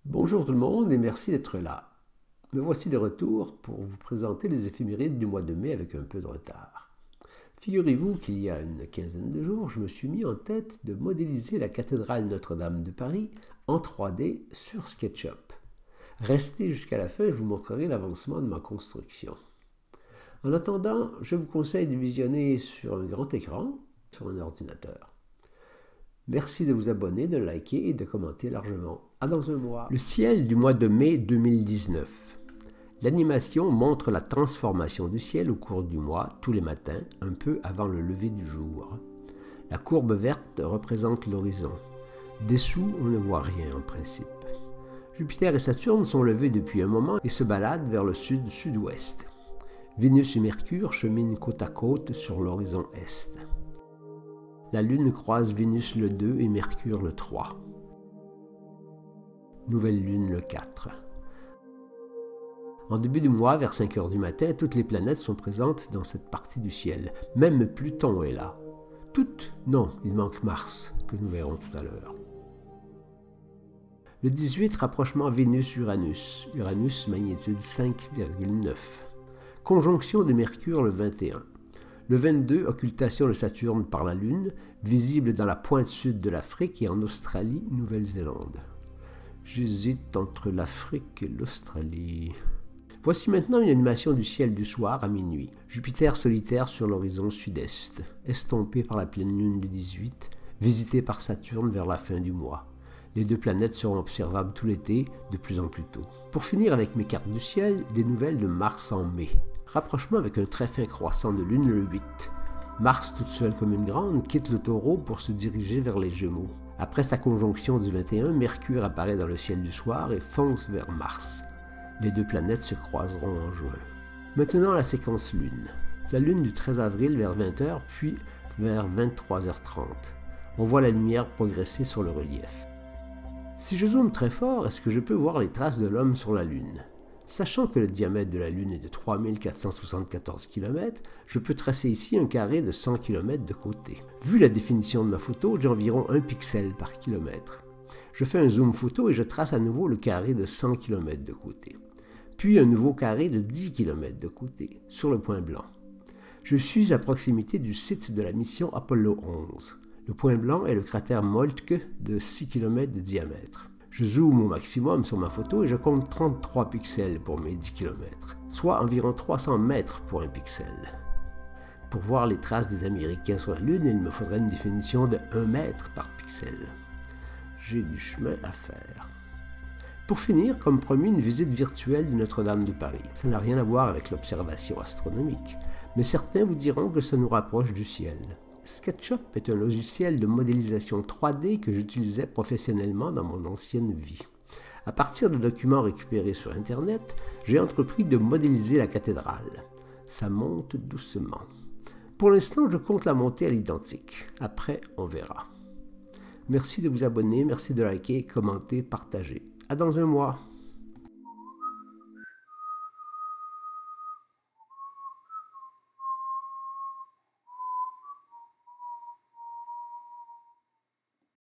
Bonjour tout le monde et merci d'être là. Me voici de retour pour vous présenter les éphémérides du mois de mai avec un peu de retard. Figurez-vous qu'il y a une quinzaine de jours, je me suis mis en tête de modéliser la cathédrale Notre-Dame de Paris en 3D sur SketchUp. Restez jusqu'à la fin, je vous montrerai l'avancement de ma construction. En attendant, je vous conseille de visionner sur un grand écran, sur un ordinateur. Merci de vous abonner, de liker et de commenter largement. À dans un mois. Le ciel du mois de mai 2019. L'animation montre la transformation du ciel au cours du mois, tous les matins, un peu avant le lever du jour. La courbe verte représente l'horizon. Dessous, on ne voit rien en principe. Jupiter et Saturne sont levés depuis un moment et se baladent vers le sud-sud-ouest. Vénus et Mercure cheminent côte à côte sur l'horizon est. La Lune croise Vénus le 2 et Mercure le 3. Nouvelle Lune le 4. En début du mois, vers 5 heures du matin, toutes les planètes sont présentes dans cette partie du ciel. Même Pluton est là. Toutes? Non, il manque Mars, que nous verrons tout à l'heure. Le 18, rapprochement Vénus-Uranus. Uranus, magnitude 5,9. Conjonction de Mercure le 21. Le 22, occultation de Saturne par la Lune, visible dans la pointe sud de l'Afrique et en Australie, Nouvelle-Zélande. J'hésite entre l'Afrique et l'Australie. Voici maintenant une animation du ciel du soir à minuit. Jupiter solitaire sur l'horizon sud-est, estompé par la pleine lune du 18, visité par Saturne vers la fin du mois. Les deux planètes seront observables tout l'été, de plus en plus tôt. Pour finir avec mes cartes du ciel, des nouvelles de Mars en mai. Rapprochement avec un très fin croissant de lune le 8. Mars, toute seule comme une grande, quitte le taureau pour se diriger vers les Gémeaux. Après sa conjonction du 21, Mercure apparaît dans le ciel du soir et fonce vers Mars. Les deux planètes se croiseront en juin. Maintenant la séquence lune. La lune du 13 avril vers 20h, puis vers 23h30. On voit la lumière progresser sur le relief. Si je zoome très fort, est-ce que je peux voir les traces de l'homme sur la lune? Sachant que le diamètre de la Lune est de 3474 km, je peux tracer ici un carré de 100 km de côté. Vu la définition de ma photo, j'ai environ 1 pixel par kilomètre. Je fais un zoom photo et je trace à nouveau le carré de 100 km de côté. Puis un nouveau carré de 10 km de côté, sur le point blanc. Je suis à proximité du site de la mission Apollo 11. Le point blanc est le cratère Moltke de 6 km de diamètre. Je zoome au maximum sur ma photo et je compte 33 pixels pour mes 10 km, soit environ 300 mètres pour un pixel. Pour voir les traces des Américains sur la Lune, il me faudrait une définition de 1 mètre par pixel. J'ai du chemin à faire. Pour finir, comme promis, une visite virtuelle de Notre-Dame de Paris. Ça n'a rien à voir avec l'observation astronomique, mais certains vous diront que ça nous rapproche du ciel. SketchUp est un logiciel de modélisation 3D que j'utilisais professionnellement dans mon ancienne vie. À partir de documents récupérés sur Internet, j'ai entrepris de modéliser la cathédrale. Ça monte doucement. Pour l'instant, je compte la monter à l'identique. Après, on verra. Merci de vous abonner, merci de liker, commenter, partager. À dans un mois.